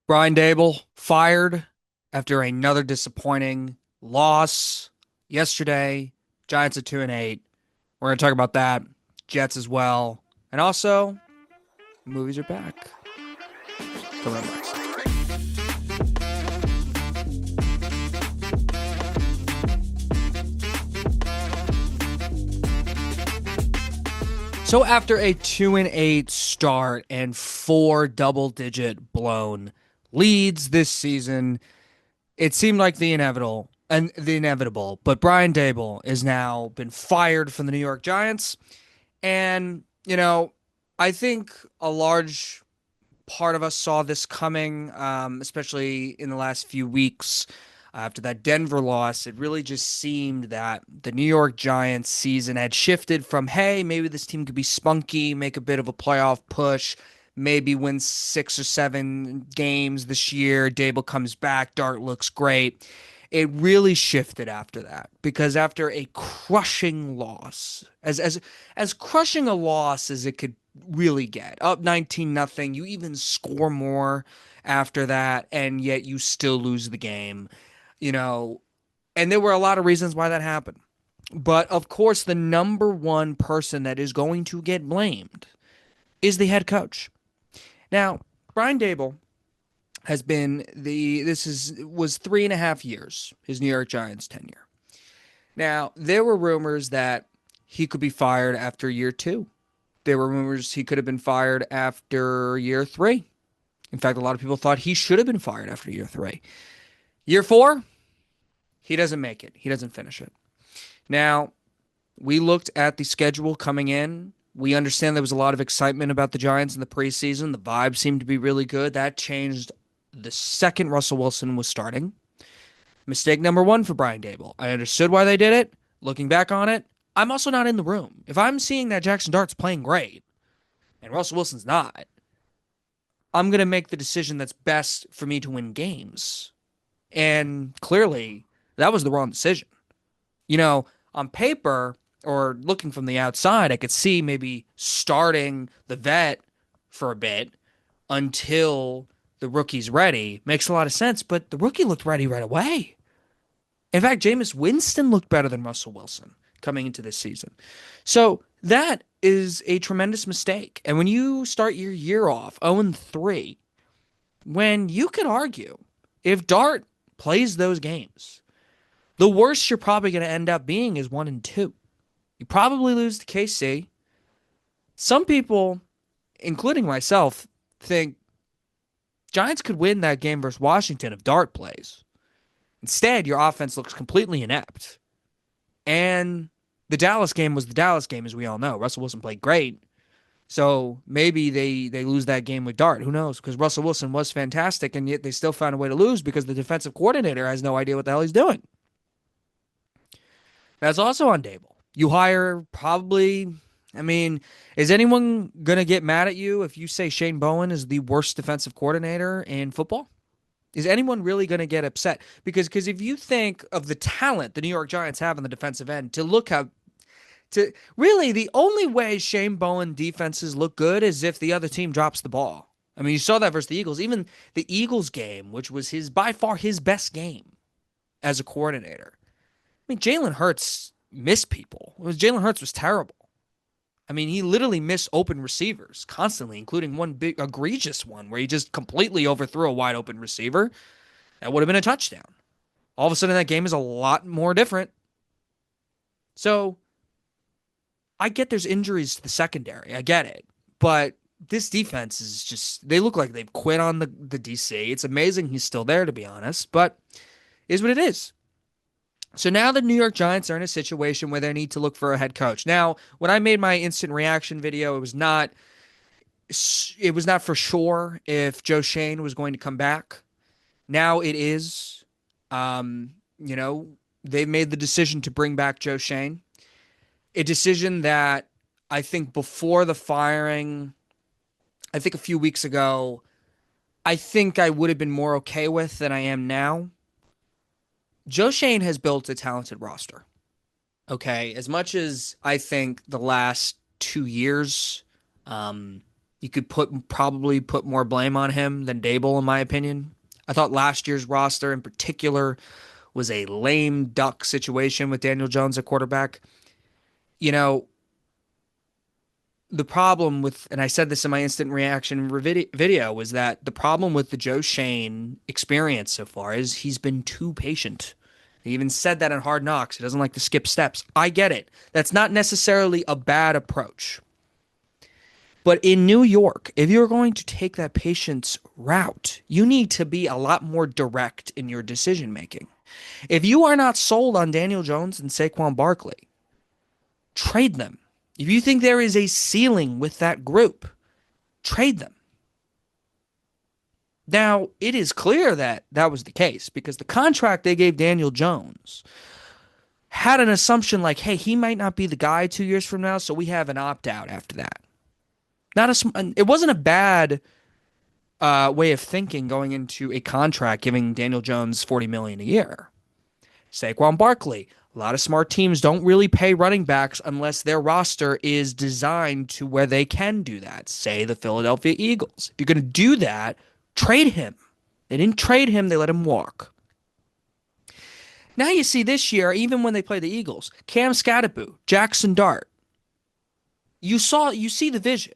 Brian Daboll fired after another disappointing loss yesterday. Giants at 2-8. We're going to talk about that. Jets as well. And also, movies are back. Coming up next. So after a 2-8 start and four double-digit blown leads this season, it seemed like the inevitable. But Brian Daboll is now been fired from the New York Giants, and I think a large part of us saw this coming, especially in the last few weeks after that Denver loss. It really just seemed that the New York Giants season had shifted from, hey, maybe this team could be spunky, make a bit of a playoff push, maybe win 6 or 7 games this year. Dable comes back, Dart looks great. It really shifted after that because after a crushing loss, as crushing a loss as it could really get, up 19-0, you even score more after that, and yet you still lose the game, you know, and there were a lot of reasons why that happened. But of course, the number one person that is going to get blamed is the head coach. Now, Brian Dable has been was 3.5 years, his New York Giants tenure. Now, there were rumors that he could be fired after year two. There were rumors he could have been fired after year three. In fact, a lot of people thought he should have been fired after year three. Year four, he doesn't make it. He doesn't finish it. Now, we looked at the schedule coming in. We understand there was a lot of excitement about the Giants in the preseason. The vibe seemed to be really good. That changed the second Russell Wilson was starting. Mistake number one for Brian Dable. I understood why they did it. Looking back on it, I'm also not in the room. If I'm seeing that Jackson Dart's playing great and Russell Wilson's not, I'm going to make the decision that's best for me to win games. And clearly, that was the wrong decision. On paper or looking from the outside, I could see maybe starting the vet for a bit until the rookie's ready. Makes a lot of sense, but the rookie looked ready right away. In fact, Jameis Winston looked better than Russell Wilson coming into this season. So that is a tremendous mistake. And when you start your year off 0-3, when you could argue if Dart plays those games, the worst you're probably going to end up being is 1-2. You probably lose to KC. Some people, including myself, think Giants could win that game versus Washington if Dart plays. Instead, your offense looks completely inept. And the Dallas game was the Dallas game, as we all know. Russell Wilson played great. So maybe they lose that game with Dart. Who knows? Because Russell Wilson was fantastic, and yet they still found a way to lose because the defensive coordinator has no idea what the hell he's doing. That's also on Daboll. You hire probably, is anyone going to get mad at you if you say Shane Bowen is the worst defensive coordinator in football? Is anyone really going to get upset? Because if you think of the talent the New York Giants have on the defensive end, really the only way Shane Bowen defenses look good is if the other team drops the ball. I mean, you saw that versus the Eagles. Even the Eagles game, which was by far his best game as a coordinator. I mean, Jalen Hurts missed people. Jalen Hurts was terrible. I mean, he literally missed open receivers constantly, including one big egregious one where he just completely overthrew a wide open receiver. That would have been a touchdown. All of a sudden, that game is a lot more different. So, I get there's injuries to the secondary. I get it. But this defense is just, they look like they've quit on the DC. It's amazing he's still there, to be honest, but it is what it is. So now the New York Giants are in a situation where they need to look for a head coach. Now, when I made my instant reaction video, it was not for sure if Joe Schoen was going to come back. Now it is. They've made the decision to bring back Joe Schoen. A decision that I think before the firing, I think a few weeks ago, I think I would have been more okay with than I am now. Joe Schoen has built a talented roster. Okay, as much as I think the last 2 years You could probably put more blame on him than Daboll, in my opinion. I thought last year's roster in particular was a lame duck situation with Daniel Jones at quarterback. You know, the problem with, and I said this in my instant reaction video, was that the problem with the Joe Shane experience so far is he's been too patient. He even said that in Hard Knocks. He doesn't like to skip steps. I get it. That's not necessarily a bad approach. But in New York, if you're going to take that patience route, you need to be a lot more direct in your decision making. If you are not sold on Daniel Jones and Saquon Barkley, trade them. If you think there is a ceiling with that group, trade them. Now, it is clear that that was the case because the contract they gave Daniel Jones had an assumption like, hey, he might not be the guy 2 years from now, so we have an opt out after that. It wasn't a bad way of thinking going into a contract giving Daniel Jones $40 million a year. Saquon Barkley. A lot of smart teams don't really pay running backs unless their roster is designed to where they can do that. Say the Philadelphia Eagles. If you're going to do that, trade him. They didn't trade him, they let him walk. Now you see this year, even when they play the Eagles, Cam Skattebo, Jackson Dart. You see the vision.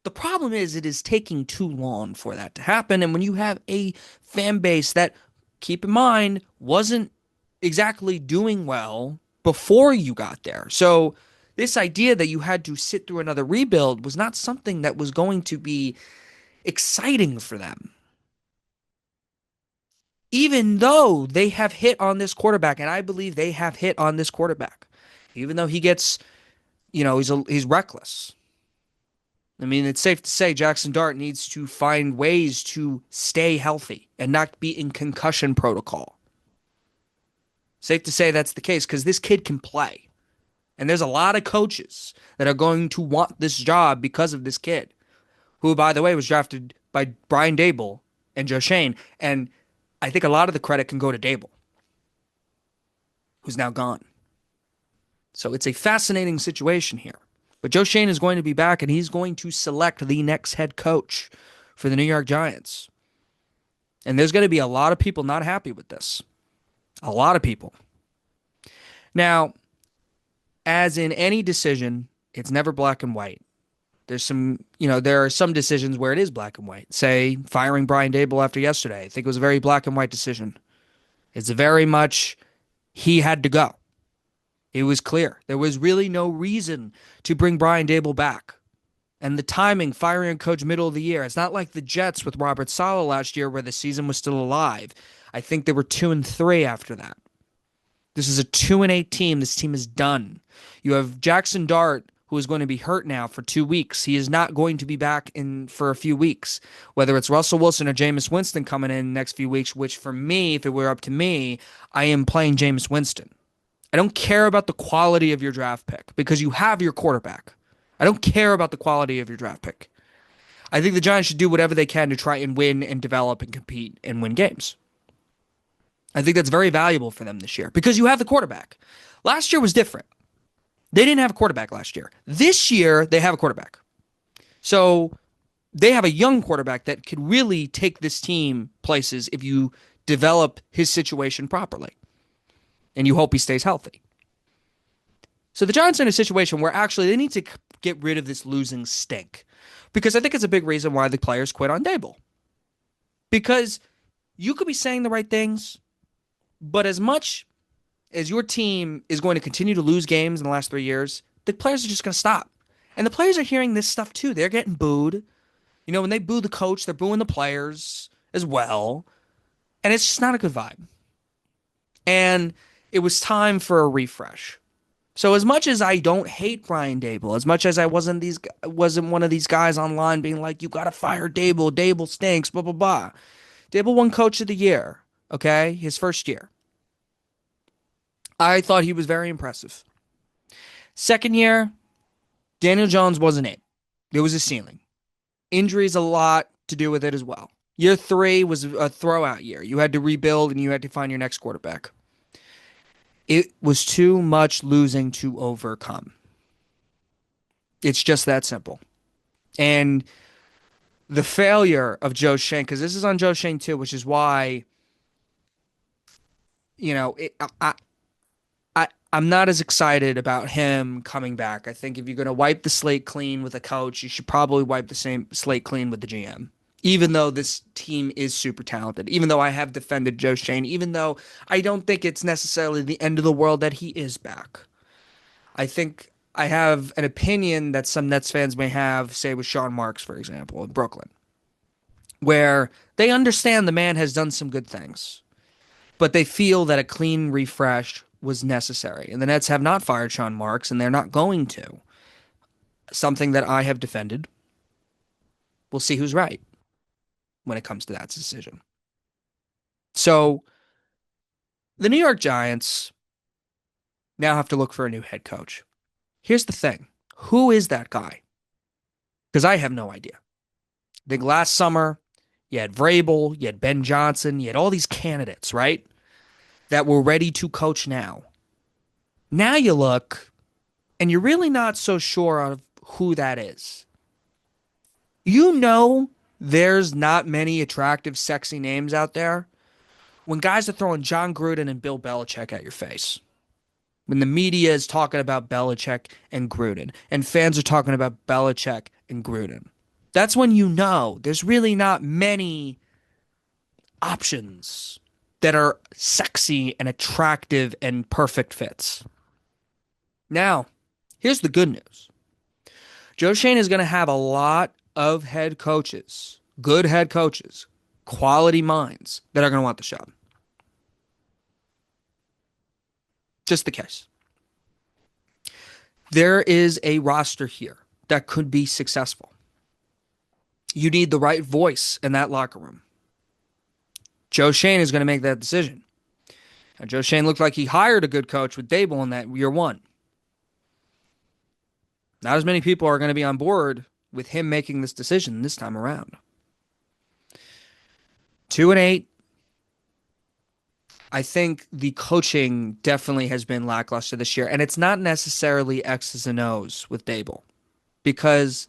The problem is it is taking too long for that to happen. And when you have a fan base that, keep in mind, wasn't exactly doing well before you got there. So this idea that you had to sit through another rebuild was not something that was going to be exciting for them. Even though they have hit on this quarterback, and I believe they have hit on this quarterback, even though he gets, he's reckless. I mean, it's safe to say Jackson Dart needs to find ways to stay healthy and not be in concussion protocol. Safe to say that's the case because this kid can play. And there's a lot of coaches that are going to want this job because of this kid, who, by the way, was drafted by Brian Daboll and Joe Shane. And I think a lot of the credit can go to Daboll, who's now gone. So it's a fascinating situation here. But Joe Shane is going to be back, and he's going to select the next head coach for the New York Giants. And there's going to be a lot of people not happy with this. A lot of people. Now, as in any decision, it's never black and white. There are some decisions where it is black and white. Say, firing Brian Daboll after yesterday. I think it was a very black and white decision. It's very much he had to go. It was clear. There was really no reason to bring Brian Daboll back. And the timing, firing a coach middle of the year, it's not like the Jets with Robert Saleh last year where the season was still alive. I think they were 2-3 after that. This is a 2-8 team. This team is done. You have Jackson Dart, who is going to be hurt now for 2 weeks. He is not going to be back in for a few weeks. Whether it's Russell Wilson or Jameis Winston coming in the next few weeks, which for me, if it were up to me, I am playing Jameis Winston. I don't care about the quality of your draft pick because you have your quarterback. I don't care about the quality of your draft pick. I think the Giants should do whatever they can to try and win and develop and compete and win games. I think that's very valuable for them this year because you have the quarterback. Last year was different. They didn't have a quarterback last year. This year, they have a quarterback. So they have a young quarterback that could really take this team places if you develop his situation properly. And you hope he stays healthy. So the Giants are in a situation where actually they need to get rid of this losing stink. Because I think it's a big reason why the players quit on Daboll. Because you could be saying the right things, but as much as your team is going to continue to lose games in the last 3 years, the players are just going to stop. And the players are hearing this stuff too. They're getting booed. When they boo the coach, they're booing the players as well. And it's just not a good vibe. And it was time for a refresh. So as much as I don't hate Brian Daboll, as much as I wasn't one of these guys online being like, you got to fire Daboll, Daboll stinks, blah, blah, blah. Daboll won Coach of the Year, okay? His first year. I thought he was very impressive. Second year, Daniel Jones wasn't it. There was a ceiling. Injuries a lot to do with it as well. Year 3 was a throwout year. You had to rebuild and you had to find your next quarterback. It was too much losing to overcome. It's just that simple. And The failure of Joe Shane, because this is on Joe Shane too, which is why, you know, I'm not as excited about him coming back. I think if you're going to wipe the slate clean with a coach, you should probably wipe the same slate clean with the GM. Even though this team is super talented, even though I have defended Joe Shane, even though I don't think it's necessarily the end of the world that he is back. I think I have an opinion that some Nets fans may have, say with Sean Marks, for example, in Brooklyn, where they understand the man has done some good things, but they feel that a clean refresh was necessary. And the Nets have not fired Sean Marks, and they're not going to. Something that I have defended. We'll see who's right when it comes to that decision. So the New York Giants now have to look for a new head coach. Here's the thing. Who is that guy? Because I have no idea. I think last summer, you had Vrabel, you had Ben Johnson, you had all these candidates, right? That were ready to coach now. Now you look, and you're really not so sure of who that is. You know, there's not many attractive, sexy names out there when guys are throwing John Gruden and Bill Belichick at your face. When the media is talking about Belichick and Gruden, and fans are talking about Belichick and Gruden. That's when you know there's really not many options that are sexy and attractive and perfect fits. Now, here's the good news. Joe Shane is going to have a lot of head coaches, good head coaches, quality minds that are going to want the job. Just the case. There is a roster here that could be successful. You need the right voice in that locker room. Joe Shane is going to make that decision. Now, Joe Shane looked like he hired a good coach with Daboll in that year one. Not as many people are going to be on board with him making this decision this time around. 2-8. I think the coaching definitely has been lackluster this year, and it's not necessarily X's and O's with Daboll because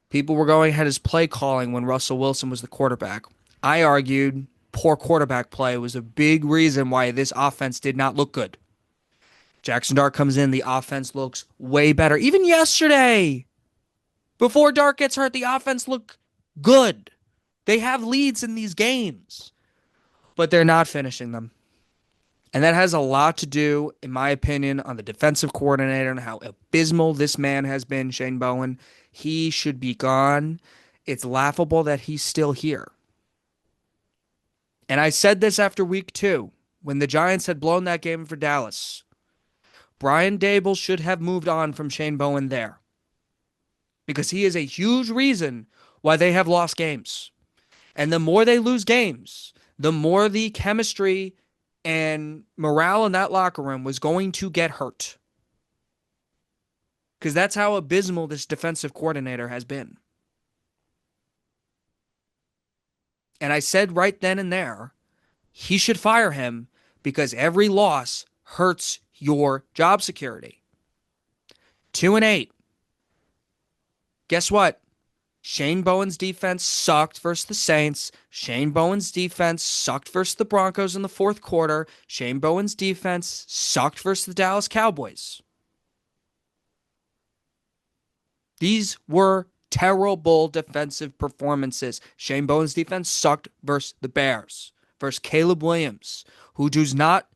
people were going ahead as play calling when Russell Wilson was the quarterback. I argued poor quarterback play was a big reason why this offense did not look good. Jackson Dart comes in, the offense looks way better. Even yesterday, before Dart gets hurt, the offense looked good. They have leads in these games, but they're not finishing them. And that has a lot to do, in my opinion, on the defensive coordinator and how abysmal this man has been, Shane Bowen. He should be gone. It's laughable that he's still here. And I said this after week 2, when the Giants had blown that game for Dallas. Brian Daboll should have moved on from Shane Bowen there. Because he is a huge reason why they have lost games. And the more they lose games, the more the chemistry and morale in that locker room was going to get hurt. Because that's how abysmal this defensive coordinator has been. And I said right then and there, he should fire him because every loss hurts your job security. 2-8. Guess what? Shane Bowen's defense sucked versus the Saints. Shane Bowen's defense sucked versus the Broncos in the fourth quarter. Shane Bowen's defense sucked versus the Dallas Cowboys. These were terrible defensive performances. Shane Bowen's defense sucked versus the Bears, versus Caleb Williams, who does not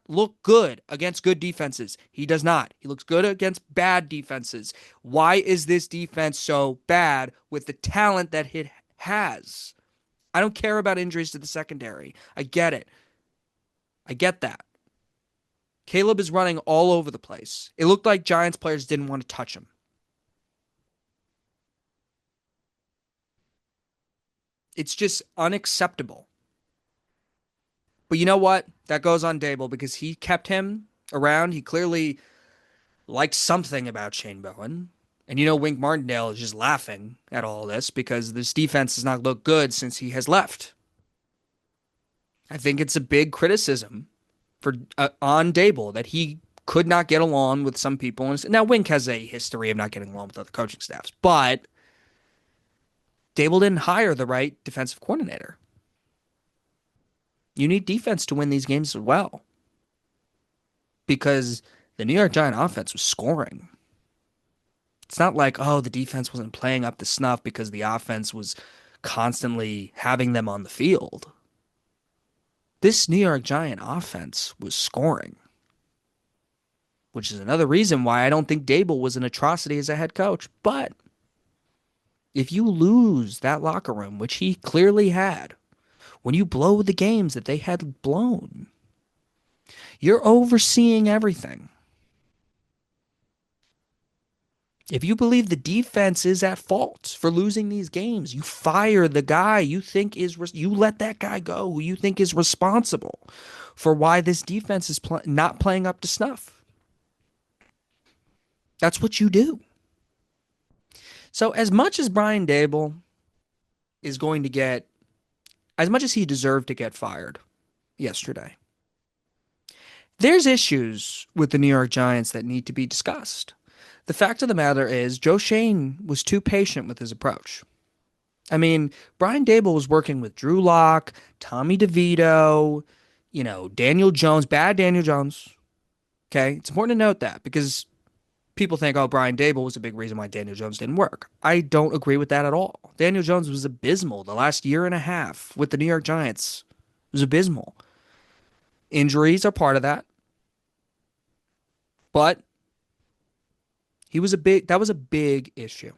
look good against good defenses. He does not. He looks good against bad defenses. Why is this defense so bad with the talent that it has? I don't care about injuries to the secondary. I get it. I get that. Caleb is running all over the place. It looked like Giants players didn't want to touch him. It's just unacceptable. But you know what? That goes on Daboll because he kept him around. He clearly liked something about Shane Bowen. And you know Wink Martindale is just laughing at all this because this defense has not looked good since he has left. I think it's a big criticism for on Daboll that he could not get along with some people. Now Wink has a history of not getting along with other coaching staffs, but Daboll didn't hire the right defensive coordinator. You need defense to win these games as well because the New York Giant offense was scoring. It's not like, oh, the defense wasn't playing up to snuff because the offense was constantly having them on the field. This New York Giant offense was scoring, which is another reason why I don't think Daboll was an atrocity as a head coach. But if you lose that locker room, which he clearly had, when you blow the games that they had blown, you're overseeing everything. If you believe the defense is at fault for losing these games, you fire the guy you think is, you let that guy go who you think is responsible for why this defense is not playing up to snuff. That's what you do. So as much as Brian Daboll is going to get, as much as he deserved to get fired yesterday, there's issues with the New York Giants that need to be discussed. The fact of the matter is, Joe Schoen was too patient with his approach. I mean, Brian Daboll was working with Drew Lock, Tommy DeVito, Daniel Jones, bad Daniel Jones. Okay, it's important to note that because people think, oh, Brian Daboll was a big reason why Daniel Jones didn't work. I don't agree with that at all. Daniel Jones was abysmal the last year and a half with the New York Giants. It was abysmal. Injuries are part of that. But that was a big issue.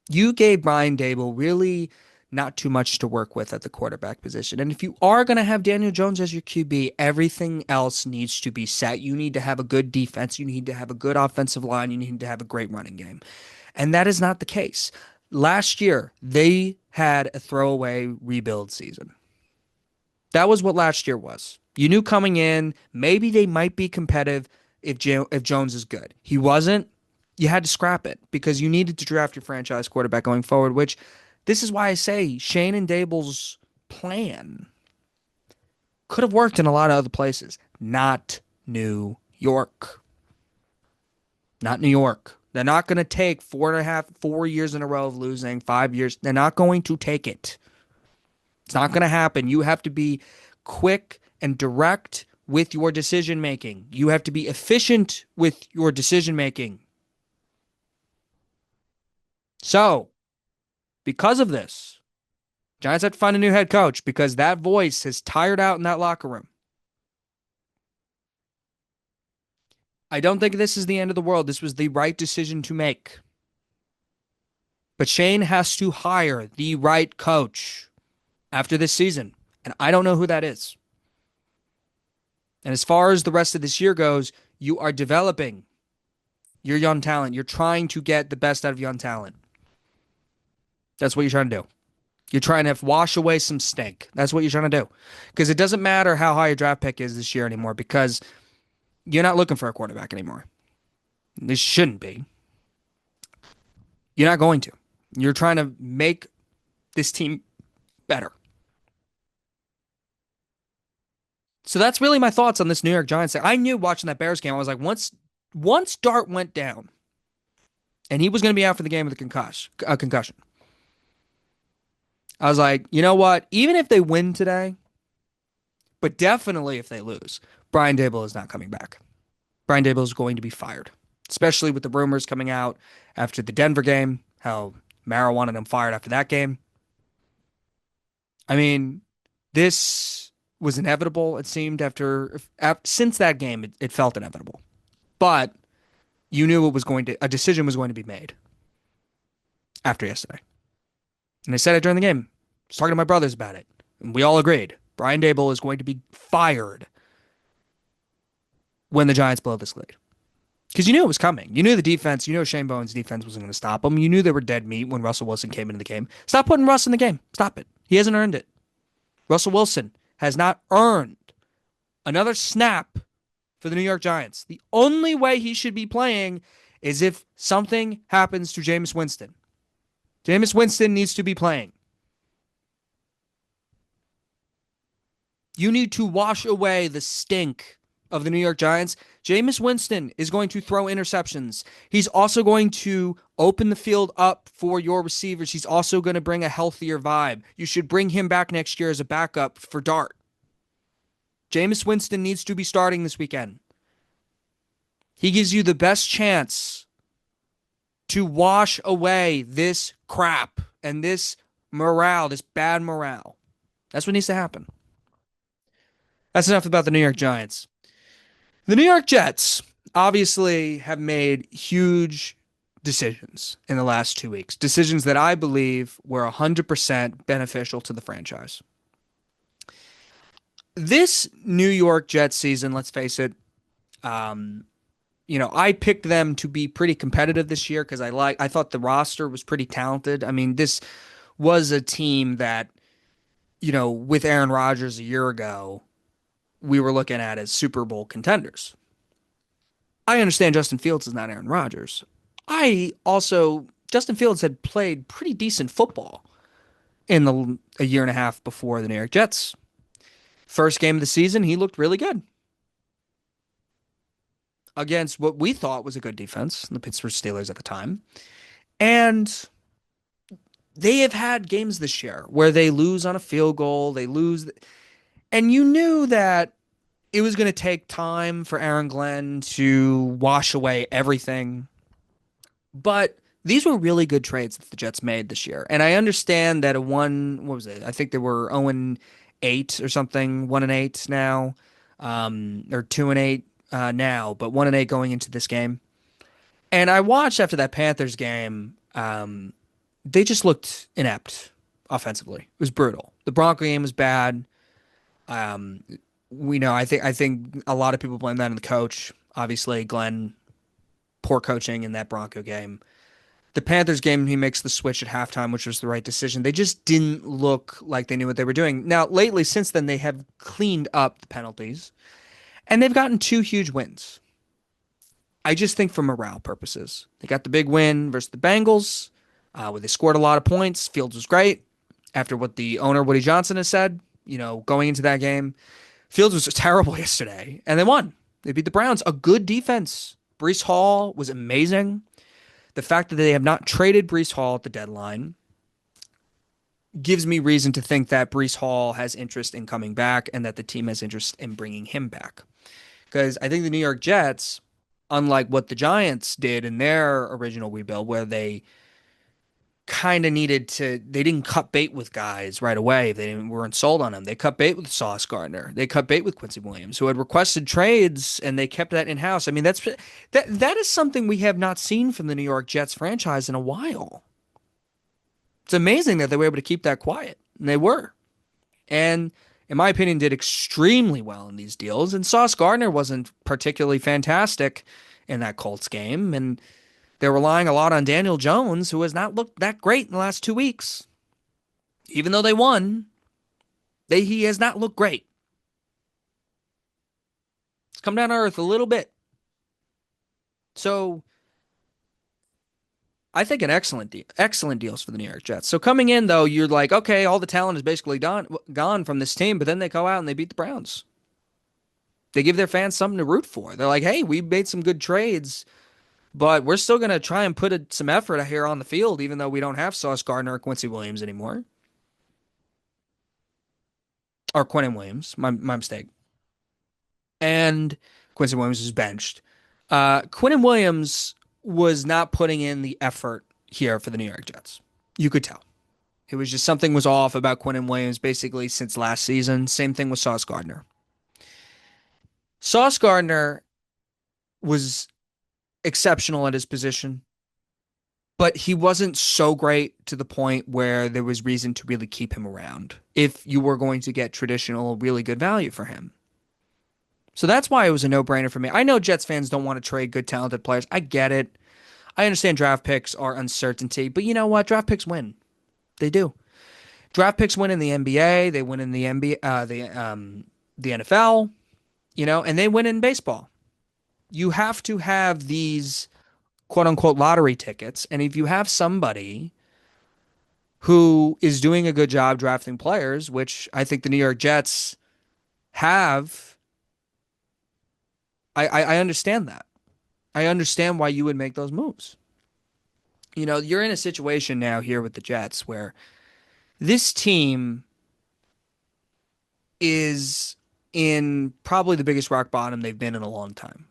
You gave Brian Daboll really not too much to work with at the quarterback position. And if you are going to have Daniel Jones as your QB, everything else needs to be set. You need to have a good defense. You need to have a good offensive line. You need to have a great running game. And that is not the case. Last year, they had a throwaway rebuild season. That was what last year was. You knew coming in, maybe they might be competitive if Jones is good. He wasn't. You had to scrap it because you needed to draft your franchise quarterback going forward, which this is why I say Schoen and Daboll's plan could have worked in a lot of other places. Not New York. Not New York. They're not going to take 4 years in a row of losing, 5 years. They're not going to take it. It's not going to happen. You have to be quick and direct with your decision making. You have to be efficient with your decision making. So, because of this, Giants have to find a new head coach because that voice has tired out in that locker room. I don't think this is the end of the world. This was the right decision to make. But Schoen has to hire the right coach after this season. And I don't know who that is. And as far as the rest of this year goes, you are developing your young talent. You're trying to get the best out of young talent. That's what you're trying to do. You're trying to wash away some stink. That's what you're trying to do. Because it doesn't matter how high your draft pick is this year anymore because you're not looking for a quarterback anymore. This shouldn't be. You're not going to. You're trying to make this team better. So that's really my thoughts on this New York Giants. I knew watching that Bears game, I was like, once Dart went down and he was going to be out for the game with a concussion, I was like, you know what? Even if they win today, but definitely if they lose, Brian Daboll is not coming back. Brian Daboll is going to be fired, especially with the rumors coming out after the Denver game, how Mara wanted him fired after that game. I mean, this was inevitable, it seemed, since that game, it felt inevitable. But you knew a decision was going to be made after yesterday. And I said it during the game. I was talking to my brothers about it. And we all agreed. Brian Daboll is going to be fired when the Giants blow this lead. Because you knew it was coming. You knew the defense. You knew Shane Bowen's defense wasn't going to stop them. You knew they were dead meat when Russell Wilson came into the game. Stop putting Russ in the game. Stop it. He hasn't earned it. Russell Wilson has not earned another snap for the New York Giants. The only way he should be playing is if something happens to Jameis Winston. Jameis Winston needs to be playing. You need to wash away the stink of the New York Giants, Jameis Winston is going to throw interceptions. He's also going to open the field up for your receivers. He's also going to bring a healthier vibe. You should bring him back next year as a backup for Dart. Jameis Winston needs to be starting this weekend. He gives you the best chance to wash away this crap and this morale, this bad morale. That's what needs to happen. That's enough about the New York Giants. The New York Jets obviously have made huge decisions in the last 2 weeks, decisions that I believe were 100% beneficial to the franchise. This New York Jets season, let's face it, um, I picked them to be pretty competitive this year because I thought the roster was pretty talented. I mean, this was a team that, with Aaron Rodgers a year ago, we were looking at as Super Bowl contenders. I understand Justin Fields is not Aaron Rodgers. Justin Fields had played pretty decent football in a year and a half before the New York Jets. First game of the season, he looked really good against what we thought was a good defense, the Pittsburgh Steelers at the time. And they have had games this year where they lose on a field goal, they lose, and you knew that it was going to take time for Aaron Glenn to wash away everything. But these were really good trades that the Jets made this year. And I understand that what was it? I think they were 0-8 or something, 1-8 now, or 2-8 now, but 1-8 going into this game. And I watched after that Panthers game. They just looked inept offensively. It was brutal. The Bronco game was bad. Um, we know. I think a lot of people blame that on the coach. Obviously, Glenn, poor coaching in that Bronco game. The Panthers game, he makes the switch at halftime, which was the right decision. They just didn't look like they knew what they were doing. Now, lately, since then, they have cleaned up the penalties, and they've gotten two huge wins. I just think for morale purposes, they got the big win versus the Bengals, where they scored a lot of points. Fields was great. After what the owner, Woody Johnson, has said, going into that game, Fields was terrible yesterday, and they won. They beat the Browns. A good defense. Breece Hall was amazing. The fact that they have not traded Breece Hall at the deadline gives me reason to think that Breece Hall has interest in coming back and that the team has interest in bringing him back. Because I think the New York Jets, unlike what the Giants did in their original rebuild, where they kind of they didn't cut bait with guys right away. Weren't sold on them. They cut bait with Sauce Gardner. They cut bait with Quincy Williams, who had requested trades, and they kept that in house. I mean, that is something we have not seen from the New York Jets franchise in a while. It's amazing that they were able to keep that quiet, and they were. And in my opinion, did extremely well in these deals. And Sauce Gardner wasn't particularly fantastic in that Colts game, and they're relying a lot on Daniel Jones, who has not looked that great in the last 2 weeks. Even though they won, he has not looked great. It's come down to earth a little bit. So I think an excellent deals for the New York Jets. So coming in, though, you're like, okay, all the talent is basically gone from this team, but then they go out and they beat the Browns. They give their fans something to root for. They're like, hey, we made some good trades, but we're still going to try and put some effort here on the field, even though we don't have Sauce Gardner or Quincy Williams anymore. Or Quentin Williams, my mistake. And Quincy Williams is benched. Quentin Williams was not putting in the effort here for the New York Jets. You could tell. It was just something was off about Quentin Williams basically since last season. Same thing with Sauce Gardner. Sauce Gardner was exceptional at his position, but he wasn't so great to the point where there was reason to really keep him around if you were going to get traditional, really good value for him. So that's why it was a no-brainer for me. I know Jets fans don't want to trade good, talented players. I get it. I understand draft picks are uncertainty, but you know what? Draft picks win. They do. Draft picks win in the NBA. They win in the NBA, the NFL, and they win in baseball. You have to have these quote unquote lottery tickets. And if you have somebody who is doing a good job drafting players, which I think the New York Jets have I understand that. I understand why you would make those moves. You know, you're in a situation now here with the Jets where this team is in probably the biggest rock bottom they've been in a long time.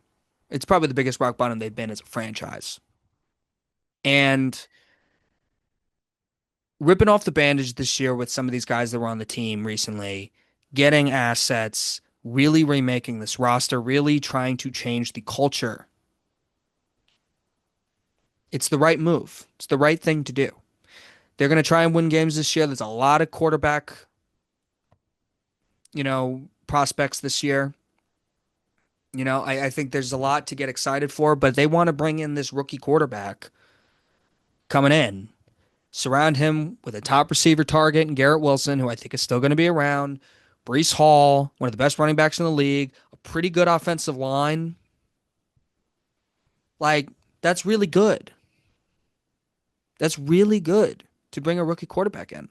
It's probably the biggest rock bottom they've been as a franchise. And ripping off the bandage this year with some of these guys that were on the team recently, getting assets, really remaking this roster, really trying to change the culture. It's the right move. It's the right thing to do. They're going to try and win games this year. There's a lot of quarterback, prospects this year. I think there's a lot to get excited for, but they want to bring in this rookie quarterback coming in. Surround him with a top receiver target and Garrett Wilson, who I think is still going to be around. Brees Hall, one of the best running backs in the league, a pretty good offensive line. Like, that's really good. That's really good to bring a rookie quarterback in.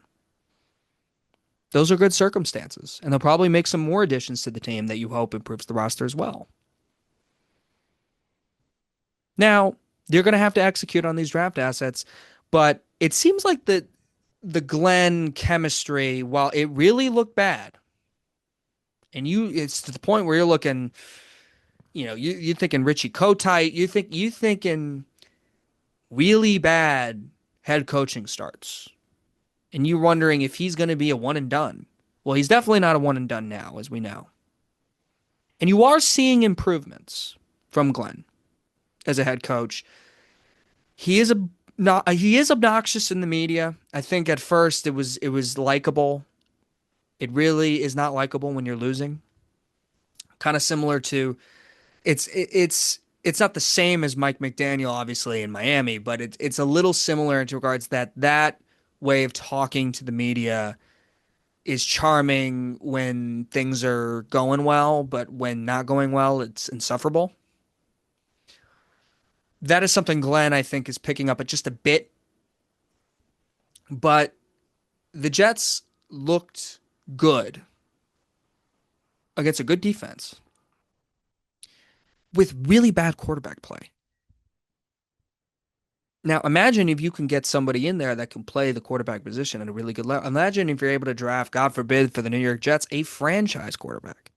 Those are good circumstances. And they'll probably make some more additions to the team that you hope improves the roster as well. Now, you're going to have to execute on these draft assets, but it seems like the Glenn chemistry, while it really looked bad, and it's to the point where you're looking, you're thinking Richie Kotite, you thinking really bad head coaching starts, and you wondering if he's going to be a one and done. Well, he's definitely not a one and done now, as we know. And you are seeing improvements from Glenn as a head coach. He is he is obnoxious in the media. I think at first it was likable. It really is not likable when you're losing. Kind of similar to it's not the same as Mike McDaniel obviously in Miami, but it's a little similar in regards that way of talking to the media is charming when things are going well, but when not going well, it's insufferable. That is something Glenn, I think, is picking up at just a bit. But the Jets looked good against a good defense with really bad quarterback play. Now, imagine if you can get somebody in there that can play the quarterback position at a really good level. Imagine if you're able to draft, God forbid, for the New York Jets, a franchise quarterback.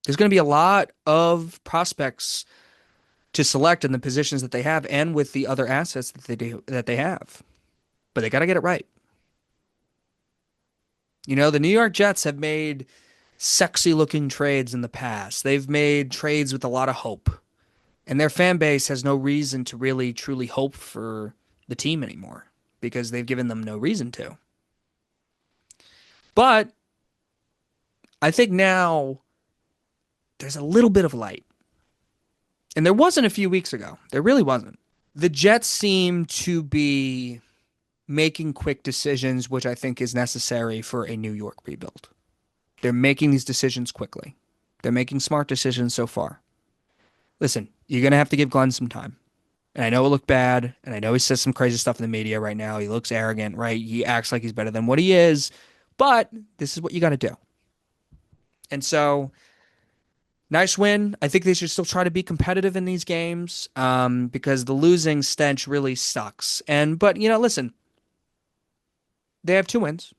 There's going to be a lot of prospects to select in the positions that they have and with the other assets that they have. But they got to get it right. The New York Jets have made sexy looking trades in the past. They've made trades with a lot of hope. And their fan base has no reason to really truly hope for the team anymore because they've given them no reason to. But I think now there's a little bit of light. And there wasn't a few weeks ago. There really wasn't. The Jets seem to be making quick decisions, which I think is necessary for a New York rebuild. They're making these decisions quickly. They're making smart decisions so far. Listen, you're going to have to give Glenn some time. And I know it looked bad, and I know he says some crazy stuff in the media right now. He looks arrogant, right? He acts like he's better than what he is. But this is what you got to do. And so, nice win. I think they should still try to be competitive in these games because the losing stench really sucks. But listen, they have 2 wins.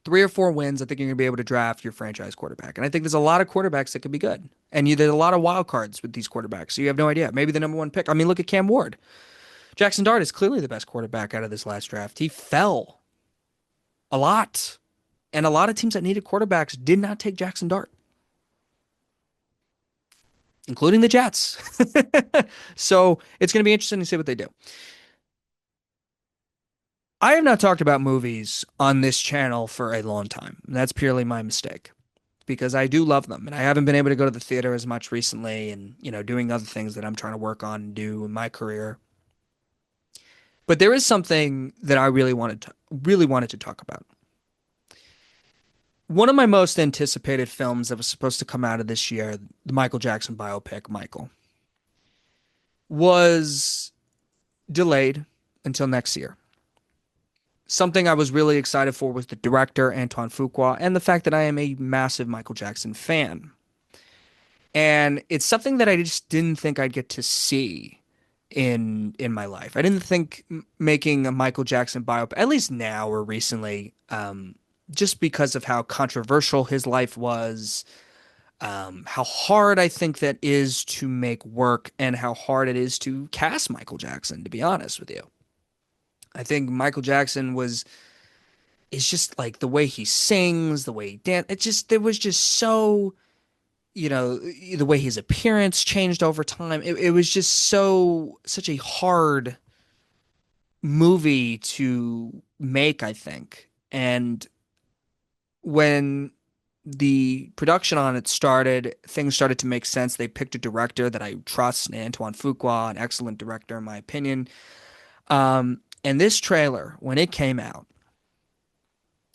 3 or 4 wins, I think you're going to be able to draft your franchise quarterback. And I think there's a lot of quarterbacks that could be good. And there's a lot of wild cards with these quarterbacks. So you have no idea. Maybe the number one pick. I mean, look at Cam Ward. Jackson Dart is clearly the best quarterback out of this last draft. He fell a lot. And a lot of teams that needed quarterbacks did not take Jackson Dart, including the Jets. So it's going to be interesting to see what they do. I have not talked about movies on this channel for a long time. That's purely my mistake because I do love them and I haven't been able to go to the theater as much recently and, doing other things that I'm trying to work on and do in my career. But there is something that I really wanted to talk about. One of my most anticipated films that was supposed to come out of this year, the Michael Jackson biopic, Michael, was delayed until next year. Something I was really excited for was the director, Antoine Fuqua, and the fact that I am a massive Michael Jackson fan. And it's something that I just didn't think I'd get to see in my life. I didn't think making a Michael Jackson biopic, at least now or recently, just because of how controversial his life was, how hard I think that is to make work, and how hard it is to cast Michael Jackson, to be honest with you. I think Michael Jackson was is just like the way he sings, the way he dance. It just there was just so, the way his appearance changed over time. It was just such a hard movie to make, I think. And when the production on it started, things started to make sense. They picked a director that I trust, Antoine Fuqua, an excellent director in my opinion. And this trailer, when it came out,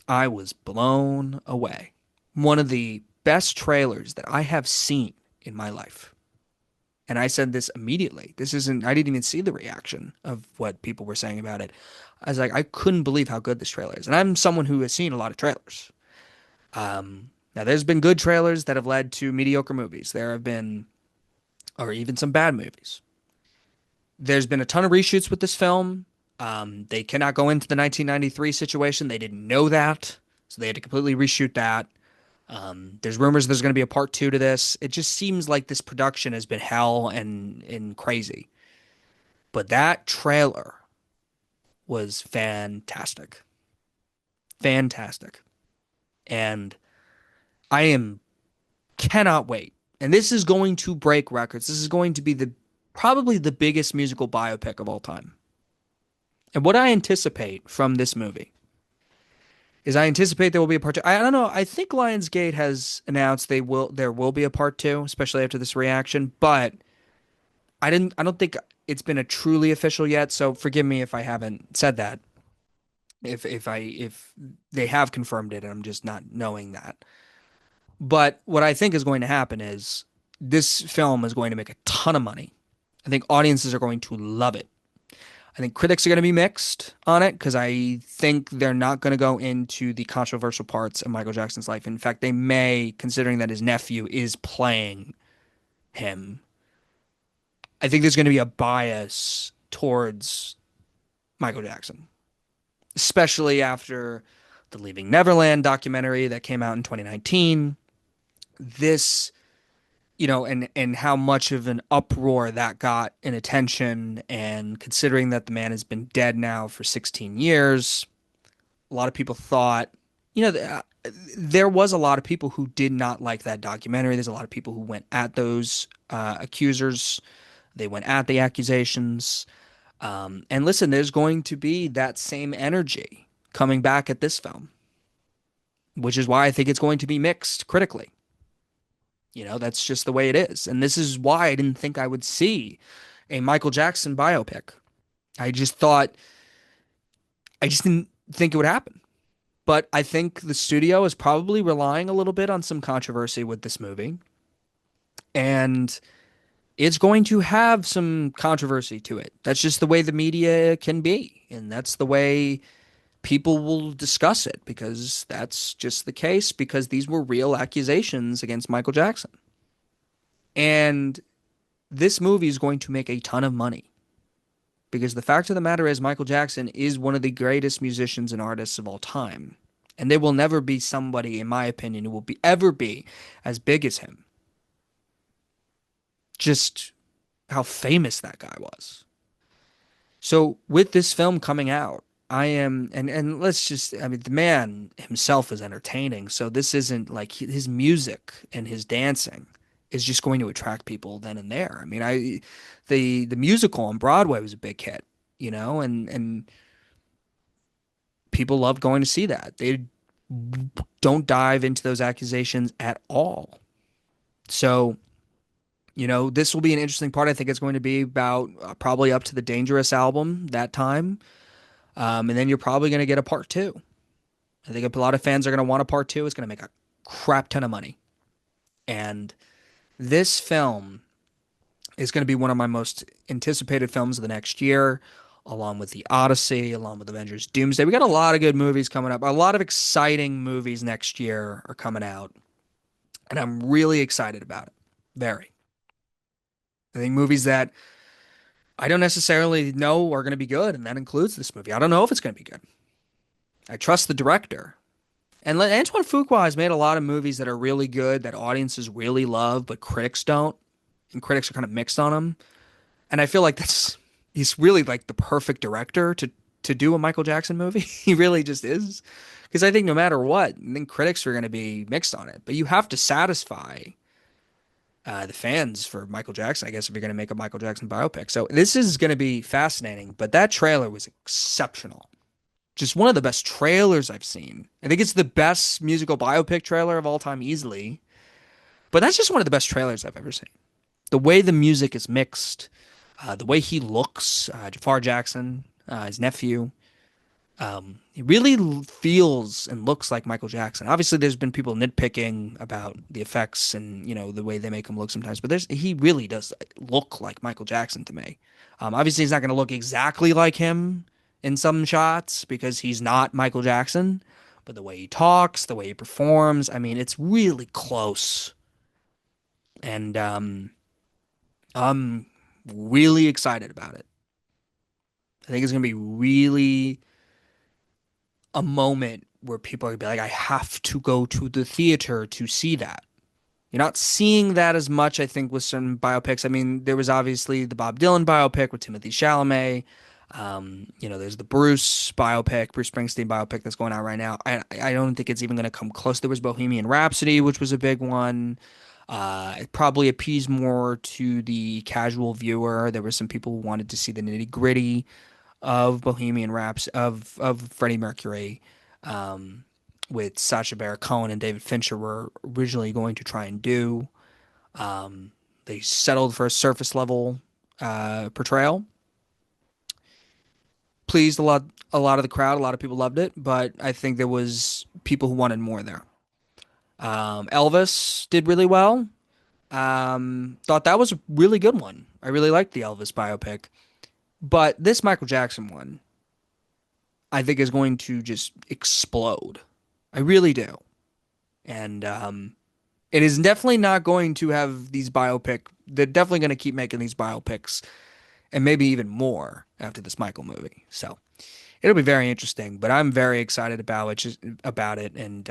I was blown away. One of the best trailers that I have seen in my life. And I said this immediately. This isn't, I didn't even see the reaction of what people were saying about it. I was like, I couldn't believe how good this trailer is. And I'm someone who has seen a lot of trailers. Now, there's been good trailers that have led to mediocre movies. There have been, or even some bad movies. There's been a ton of reshoots with this film. They cannot go into the 1993 situation. They didn't know that. So they had to completely reshoot that. There's rumors there's going to be a part two to this. It just seems like this production has been hell and crazy. But that trailer was fantastic. Fantastic. And I am cannot wait. And this is going to break records. This is going to be the probably the biggest musical biopic of all time. And what I anticipate from this movie is I anticipate there will be a part two. I don't know. I think Lionsgate has announced there will be a part two, especially after this reaction, but I don't think it's been a truly official yet, so forgive me if I haven't said that. If they have confirmed it and I'm just not knowing that. But what I think is going to happen is this film is going to make a ton of money. I think audiences are going to love it. I think critics are going to be mixed on it because I think they're not going to go into the controversial parts of Michael Jackson's life. In fact, they may, considering that his nephew is playing him, I think there's going to be a bias towards Michael Jackson, especially after the Leaving Neverland documentary that came out in 2019. This, and how much of an uproar that got in attention, and considering that the man has been dead now for 16 years, a lot of people thought, there was a lot of people who did not like that documentary. There's a lot of people who went at those accusers. They went at the accusations. And listen, there's going to be that same energy coming back at this film, which is why I think it's going to be mixed critically. That's just the way it is. And this is why I didn't think I would see a Michael Jackson biopic. I just thought, I just didn't think it would happen. But I think the studio is probably relying a little bit on some controversy with this movie. And it's going to have some controversy to it. That's just the way the media can be. And that's the way people will discuss it, because that's just the case, because these were real accusations against Michael Jackson. And this movie is going to make a ton of money, because the fact of the matter is Michael Jackson is one of the greatest musicians and artists of all time. And there will never be somebody, in my opinion, who will ever be as big as him. Just how famous that guy was. So with this film coming out, I am, and let's just, I mean, the man himself is entertaining. So this isn't like his music and his dancing is just going to attract people then and there. I mean, the musical on Broadway was a big hit, and people loved going to see that. They don't dive into those accusations at all. So, this will be an interesting part. I think it's going to be about probably up to the Dangerous album that time. And then you're probably going to get a part two. I think a lot of fans are going to want a part two. It's going to make a crap ton of money. And this film is going to be one of my most anticipated films of the next year, along with The Odyssey, along with Avengers Doomsday. We got a lot of good movies coming up. A lot of exciting movies next year are coming out. And I'm really excited about it. Very. I think movies that I don't necessarily know are going to be good, and that includes this movie. I don't know if it's going to be good. I trust the director. And Antoine Fuqua has made a lot of movies that are really good, that audiences really love, but critics don't. And critics are kind of mixed on him. And I feel like he's really like the perfect director to do a Michael Jackson movie. He really just is. Because I think no matter what, I think critics are going to be mixed on it. But you have to satisfy the fans for Michael Jackson, I guess, if you're going to make a Michael Jackson biopic. So this is going to be fascinating. But that trailer was exceptional. Just one of the best trailers I've seen. I think it's the best musical biopic trailer of all time, easily. But that's just one of the best trailers I've ever seen. The way the music is mixed, the way he looks, Jafar Jackson, his nephew, he really feels and looks like Michael Jackson. Obviously, there's been people nitpicking about the effects and the way they make him look sometimes, but he really does look like Michael Jackson to me. Obviously, he's not going to look exactly like him in some shots because he's not Michael Jackson, but the way he talks, the way he performs, I mean, it's really close. And I'm really excited about it. I think it's going to be really a moment where people are going to be like, I have to go to the theater to see that. You're not seeing that as much, I think, with some biopics. I mean, there was obviously the Bob Dylan biopic with Timothy Chalamet. There's the Bruce Springsteen biopic that's going on right now. I don't think it's even going to come close. There was Bohemian Rhapsody, which was a big one. It probably appeased more to the casual viewer. There were some people who wanted to see the nitty gritty of Bohemian Raps of Freddie Mercury, with Sacha Baron Cohen and David Fincher were originally going to try and do. They settled for a surface level portrayal. Pleased a lot of the crowd. A lot of people loved it, but I think there was people who wanted more there. Elvis did really well. Thought that was a really good one. I really liked the Elvis biopic. But this Michael Jackson one, I think is going to just explode. I really do. And it is definitely not going to have these biopic. They're definitely going to keep making these biopics and maybe even more after this Michael movie. So it'll be very interesting, but I'm very excited about it, and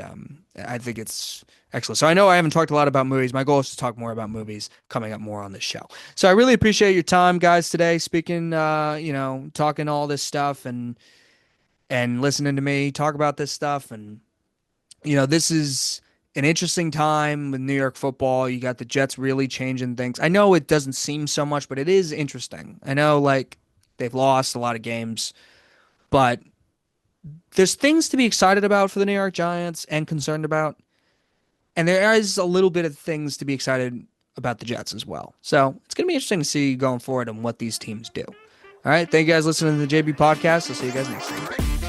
I think it's excellent. So I know I haven't talked a lot about movies. My goal is to talk more about movies coming up more on this show. So I really appreciate your time, guys, today, speaking, talking all this stuff and listening to me talk about this stuff. And this is an interesting time with New York football. You got the Jets really changing things. I know it doesn't seem so much, but it is interesting. I know, like, they've lost a lot of games, but there's things to be excited about for the New York Giants and concerned about. And there is a little bit of things to be excited about the Jets as well. So it's going to be interesting to see going forward and what these teams do. All right. Thank you guys for listening to the JB podcast. I'll see you guys next time.